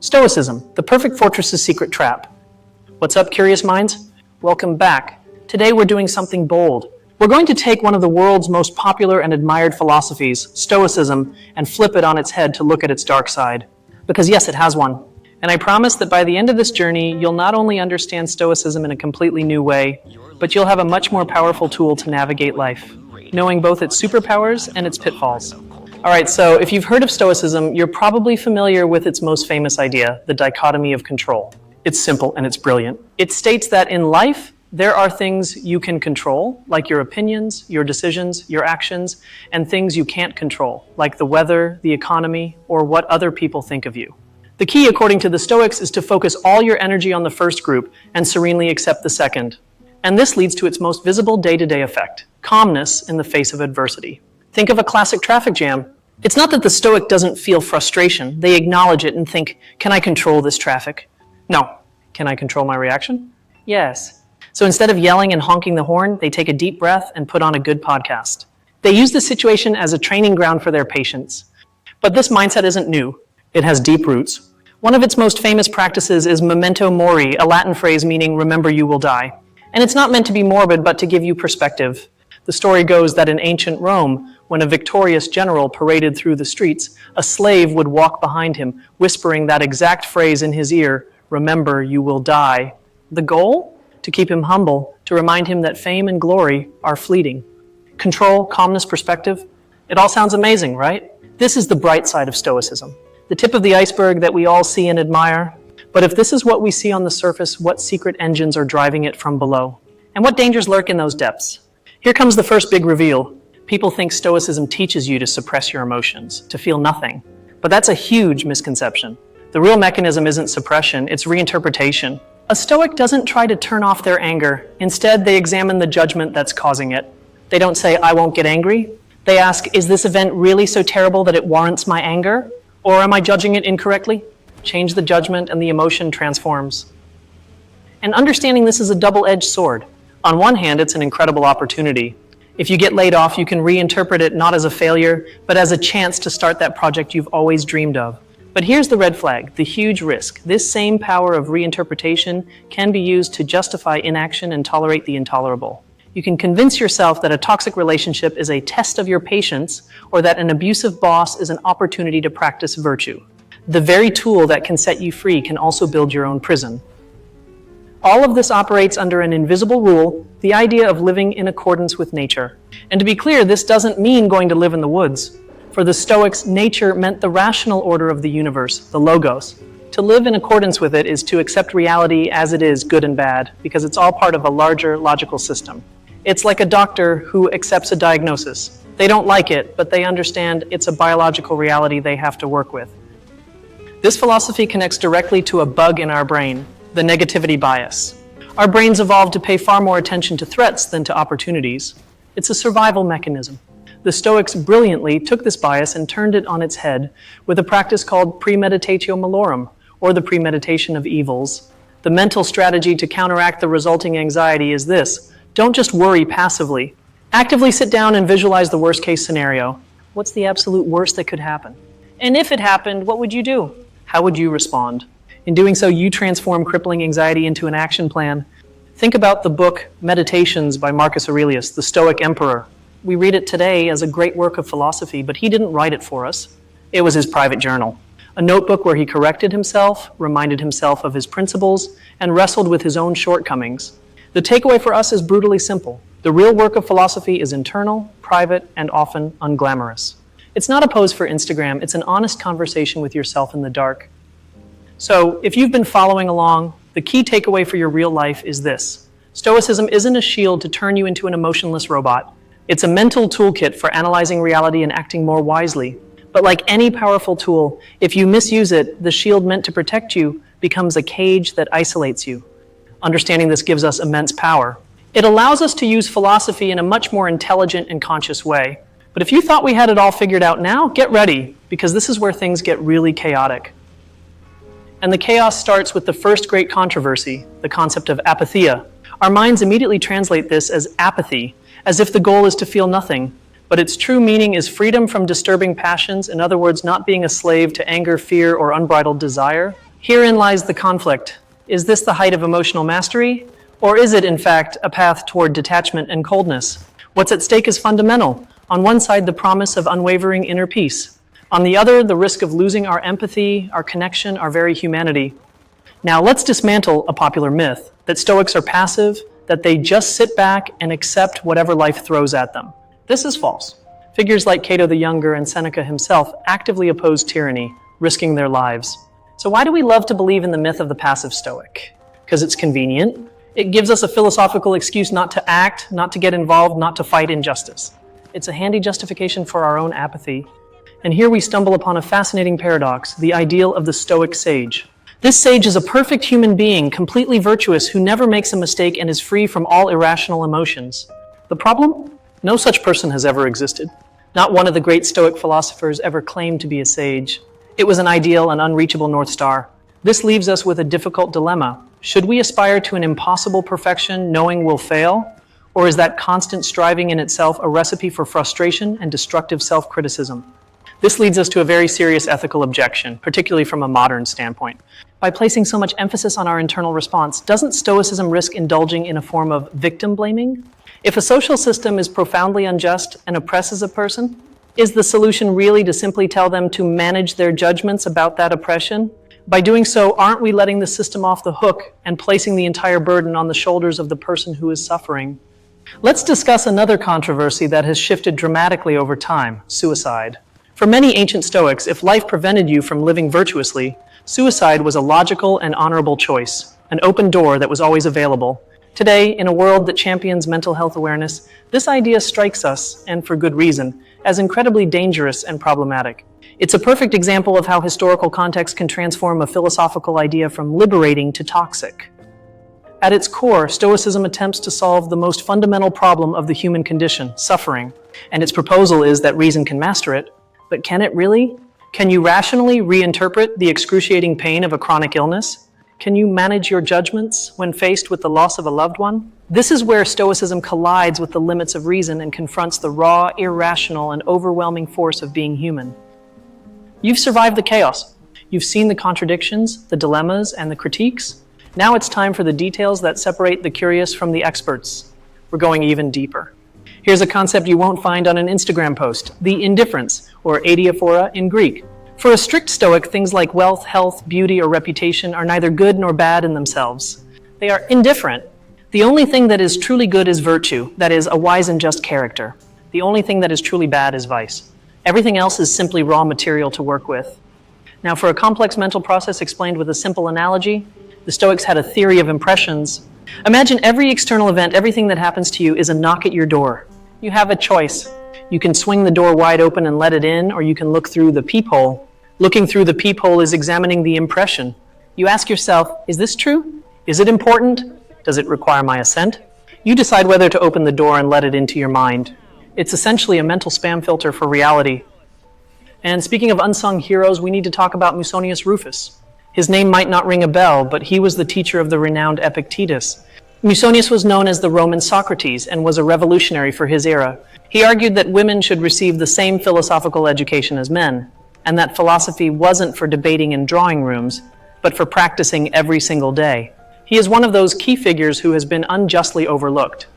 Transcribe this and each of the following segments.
Stoicism, the perfect fortress's secret trap. What's up, curious minds? Welcome back. Today we're doing something bold. We're going to take one of the world's most popular and admired philosophies, Stoicism, and flip it on its head to look at its dark side. Because yes, it has one. And I promise that by the end of this journey, you'll not only understand Stoicism in a completely new way, but you'll have a much more powerful tool to navigate life, knowing both its superpowers and its pitfalls. All right, so if you've heard of Stoicism, you're probably familiar with its most famous idea, the dichotomy of control. It's simple and it's brilliant. It states that in life, there are things you can control, like your opinions, your decisions, your actions, and things you can't control, like the weather, the economy, or what other people think of you. The key, according to the Stoics, is to focus all your energy on the first group and serenely accept the second. And this leads to its most visible day-to-day effect, calmness in the face of adversity. Think of a classic traffic jam. It's not that the Stoic doesn't feel frustration. They acknowledge it and think, can I control this traffic? No. Can I control my reaction? Yes. So instead of yelling and honking the horn, they take a deep breath and put on a good podcast. They use the situation as a training ground for their patience. But this mindset isn't new. It has deep roots. One of its most famous practices is memento mori, a Latin phrase meaning remember you will die. And it's not meant to be morbid, but to give you perspective. The story goes that in ancient Rome, when a victorious general paraded through the streets, a slave would walk behind him, whispering that exact phrase in his ear, remember you will die. The goal? To keep him humble, to remind him that fame and glory are fleeting. Control, calmness, perspective. It all sounds amazing, right? This is the bright side of Stoicism. The tip of the iceberg that we all see and admire. But if this is what we see on the surface, what secret engines are driving it from below? And what dangers lurk in those depths? Here comes the first big reveal. People think Stoicism teaches you to suppress your emotions, to feel nothing. But that's a huge misconception. The real mechanism isn't suppression, it's reinterpretation. A Stoic doesn't try to turn off their anger. Instead, they examine the judgment that's causing it. They don't say, I won't get angry. They ask, is this event really so terrible that it warrants my anger? Or am I judging it incorrectly? Change the judgment and the emotion transforms. And understanding this is a double-edged sword. On one hand, it's an incredible opportunity. If you get laid off, you can reinterpret it not as a failure, but as a chance to start that project you've always dreamed of. But here's the red flag, the huge risk. This same power of reinterpretation can be used to justify inaction and tolerate the intolerable. You can convince yourself that a toxic relationship is a test of your patience, or that an abusive boss is an opportunity to practice virtue. The very tool that can set you free can also build your own prison. All of this operates under an invisible rule, the idea of living in accordance with nature. And to be clear, this doesn't mean going to live in the woods. For the Stoics, nature meant the rational order of the universe, the logos. To live in accordance with it is to accept reality as it is, good and bad, because it's all part of a larger logical system. It's like a doctor who accepts a diagnosis. They don't like it, but they understand it's a biological reality they have to work with. This philosophy connects directly to a bug in our brain, the negativity bias. Our brains evolved to pay far more attention to threats than to opportunities. It's a survival mechanism. The Stoics brilliantly took this bias and turned it on its head with a practice called premeditatio malorum, or the premeditation of evils. The mental strategy to counteract the resulting anxiety is this: don't just worry passively. Actively sit down and visualize the worst-case scenario. What's the absolute worst that could happen? And if it happened, what would you do? How would you respond? In doing so, you transform crippling anxiety into an action plan. Think about the book Meditations by Marcus Aurelius, the Stoic emperor. We read it today as a great work of philosophy, but he didn't write it for us. It was his private journal, a notebook where he corrected himself, reminded himself of his principles, and wrestled with his own shortcomings. The takeaway for us is brutally simple. The real work of philosophy is internal, private, and often unglamorous. It's not a pose for Instagram, it's an honest conversation with yourself in the dark. So, if you've been following along, the key takeaway for your real life is this. Stoicism isn't a shield to turn you into an emotionless robot. It's a mental toolkit for analyzing reality and acting more wisely. But like any powerful tool, if you misuse it, the shield meant to protect you becomes a cage that isolates you. Understanding this gives us immense power. It allows us to use philosophy in a much more intelligent and conscious way. But if you thought we had it all figured out now, get ready, because this is where things get really chaotic. And the chaos starts with the first great controversy, the concept of apatheia. Our minds immediately translate this as apathy, as if the goal is to feel nothing. But its true meaning is freedom from disturbing passions, in other words, not being a slave to anger, fear, or unbridled desire. Herein lies the conflict. Is this the height of emotional mastery? Or is it, in fact, a path toward detachment and coldness? What's at stake is fundamental. On one side, the promise of unwavering inner peace. On the other, the risk of losing our empathy, our connection, our very humanity. Now, let's dismantle a popular myth that Stoics are passive, that they just sit back and accept whatever life throws at them. This is false. Figures like Cato the Younger and Seneca himself actively opposed tyranny, risking their lives. So why do we love to believe in the myth of the passive Stoic? Because it's convenient. It gives us a philosophical excuse not to act, not to get involved, not to fight injustice. It's a handy justification for our own apathy. And here we stumble upon a fascinating paradox, the ideal of the Stoic sage. This sage is a perfect human being, completely virtuous, who never makes a mistake and is free from all irrational emotions. The problem? No such person has ever existed. Not one of the great Stoic philosophers ever claimed to be a sage. It was an ideal and unreachable North Star. This leaves us with a difficult dilemma. Should we aspire to an impossible perfection knowing we'll fail? Or is that constant striving in itself a recipe for frustration and destructive self-criticism? This leads us to a very serious ethical objection, particularly from a modern standpoint. By placing so much emphasis on our internal response, doesn't Stoicism risk indulging in a form of victim blaming? If a social system is profoundly unjust and oppresses a person, is the solution really to simply tell them to manage their judgments about that oppression? By doing so, aren't we letting the system off the hook and placing the entire burden on the shoulders of the person who is suffering? Let's discuss another controversy that has shifted dramatically over time, suicide. For many ancient Stoics, if life prevented you from living virtuously, suicide was a logical and honorable choice, an open door that was always available. Today, in a world that champions mental health awareness, this idea strikes us, and for good reason, as incredibly dangerous and problematic. It's a perfect example of how historical context can transform a philosophical idea from liberating to toxic. At its core, Stoicism attempts to solve the most fundamental problem of the human condition, suffering, and its proposal is that reason can master it. But can it really? Can you rationally reinterpret the excruciating pain of a chronic illness? Can you manage your judgments when faced with the loss of a loved one? This is where Stoicism collides with the limits of reason and confronts the raw, irrational, and overwhelming force of being human. You've survived the chaos. You've seen the contradictions, the dilemmas, and the critiques. Now it's time for the details that separate the curious from the experts. We're going even deeper. Here's a concept you won't find on an Instagram post, the indifference, or adiaphora in Greek. For a strict Stoic, things like wealth, health, beauty, or reputation are neither good nor bad in themselves. They are indifferent. The only thing that is truly good is virtue, that is, a wise and just character. The only thing that is truly bad is vice. Everything else is simply raw material to work with. Now, for a complex mental process explained with a simple analogy, the Stoics had a theory of impressions. Imagine every external event, everything that happens to you is a knock at your door. You have a choice. You can swing the door wide open and let it in, or you can look through the peephole. Looking through the peephole is examining the impression. You ask yourself, is this true? Is it important? Does it require my assent? You decide whether to open the door and let it into your mind. It's essentially a mental spam filter for reality. And speaking of unsung heroes, we need to talk about Musonius Rufus. His name might not ring a bell, but he was the teacher of the renowned Epictetus. Musonius was known as the Roman Socrates and was a revolutionary for his era. He argued that women should receive the same philosophical education as men, and that philosophy wasn't for debating in drawing rooms, but for practicing every single day. He is one of those key figures who has been unjustly overlooked.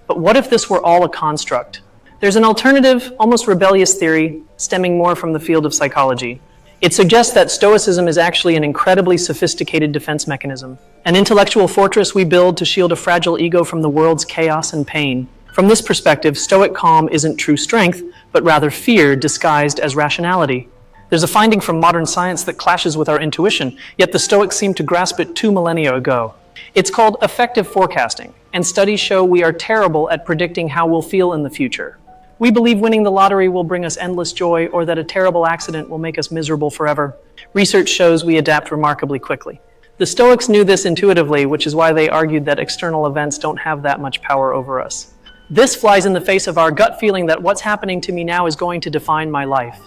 But what if this were all a construct? There's an alternative, almost rebellious theory stemming more from the field of psychology. It suggests that Stoicism is actually an incredibly sophisticated defense mechanism, an intellectual fortress we build to shield a fragile ego from the world's chaos and pain. From this perspective, Stoic calm isn't true strength, but rather fear disguised as rationality. There's a finding from modern science that clashes with our intuition, yet the Stoics seemed to grasp it 2 millennia ago. It's called effective forecasting, and studies show we are terrible at predicting how we'll feel in the future. We believe winning the lottery will bring us endless joy, or that a terrible accident will make us miserable forever. Research shows we adapt remarkably quickly. The Stoics knew this intuitively, which is why they argued that external events don't have that much power over us. This flies in the face of our gut feeling that what's happening to me now is going to define my life.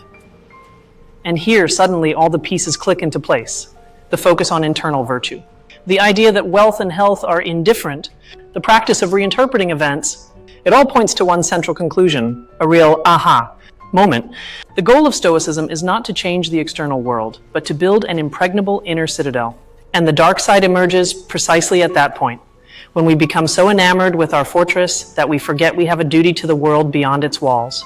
And here, suddenly, all the pieces click into place. The focus on internal virtue. The idea that wealth and health are indifferent, the practice of reinterpreting events, it all points to one central conclusion, a real aha. moment. The goal of Stoicism is not to change the external world, but to build an impregnable inner citadel. And the dark side emerges precisely at that point, when we become so enamored with our fortress that we forget we have a duty to the world beyond its walls.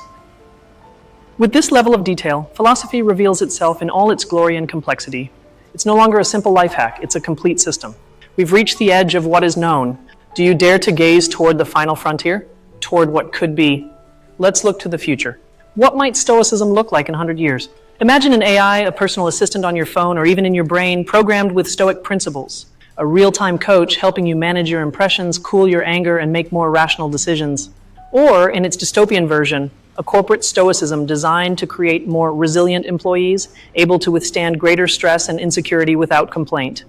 With this level of detail, philosophy reveals itself in all its glory and complexity. It's no longer a simple life hack, it's a complete system. We've reached the edge of what is known. Do you dare to gaze toward the final frontier? Toward what could be? Let's look to the future. What might Stoicism look like in 100 years? Imagine an AI, a personal assistant on your phone or even in your brain, programmed with Stoic principles. A real-time coach helping you manage your impressions, cool your anger, and make more rational decisions. Or, in its dystopian version, a corporate Stoicism designed to create more resilient employees, able to withstand greater stress and insecurity without complaint.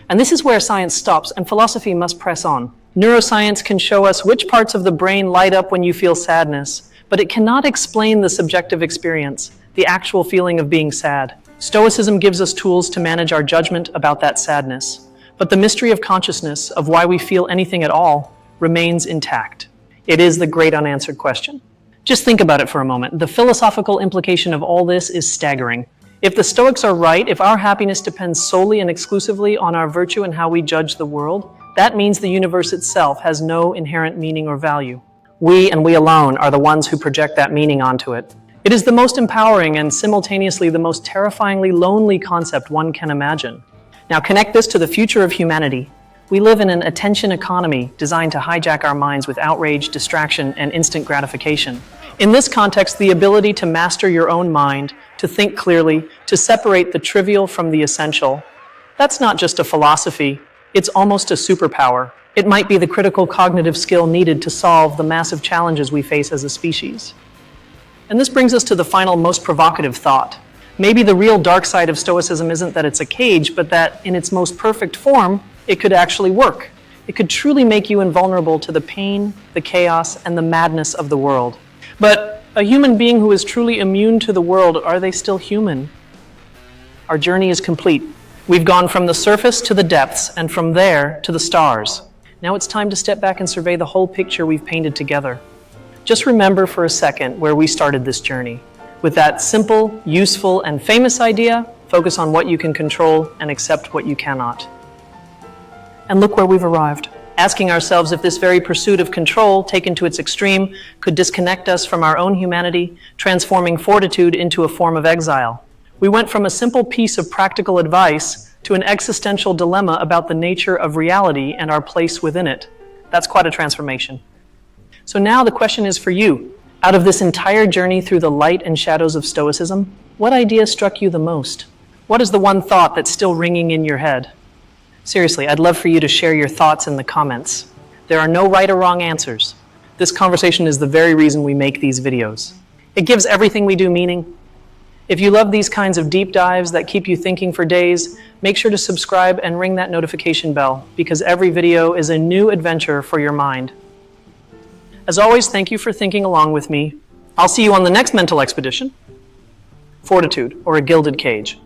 And this is where science stops and philosophy must press on. Neuroscience can show us which parts of the brain light up when you feel sadness, but it cannot explain the subjective experience, the actual feeling of being sad. Stoicism gives us tools to manage our judgment about that sadness, but the mystery of consciousness, of why we feel anything at all, remains intact. It is the great unanswered question. Just think about it for a moment. The philosophical implication of all this is staggering. If the Stoics are right, if our happiness depends solely and exclusively on our virtue and how we judge the world, that means the universe itself has no inherent meaning or value. We and we alone are the ones who project that meaning onto it. It is the most empowering and simultaneously the most terrifyingly lonely concept one can imagine. Now connect this to the future of humanity. We live in an attention economy designed to hijack our minds with outrage, distraction, and instant gratification. In this context, the ability to master your own mind, to think clearly, to separate the trivial from the essential, that's not just a philosophy, it's almost a superpower. It might be the critical cognitive skill needed to solve the massive challenges we face as a species. And this brings us to the final, most provocative thought. Maybe the real dark side of Stoicism isn't that it's a cage, but that in its most perfect form, it could actually work. It could truly make you invulnerable to the pain, the chaos, and the madness of the world. But a human being who is truly immune to the world, are they still human? Our journey is complete. We've gone from the surface to the depths, and from there to the stars. Now it's time to step back and survey the whole picture we've painted together. Just remember for a second where we started this journey. With that simple, useful, and famous idea, focus on what you can control and accept what you cannot. And look where we've arrived. Asking ourselves if this very pursuit of control, taken to its extreme, could disconnect us from our own humanity, transforming fortitude into a form of exile. We went from a simple piece of practical advice to an existential dilemma about the nature of reality and our place within it. That's quite a transformation. So now the question is for you. Out of this entire journey through the light and shadows of Stoicism, what idea struck you the most? What is the one thought that's still ringing in your head? Seriously, I'd love for you to share your thoughts in the comments. There are no right or wrong answers. This conversation is the very reason we make these videos. It gives everything we do meaning. If you love these kinds of deep dives that keep you thinking for days, make sure to subscribe and ring that notification bell, because every video is a new adventure for your mind. As always, thank you for thinking along with me. I'll see you on the next mental expedition, fortitude or a gilded cage.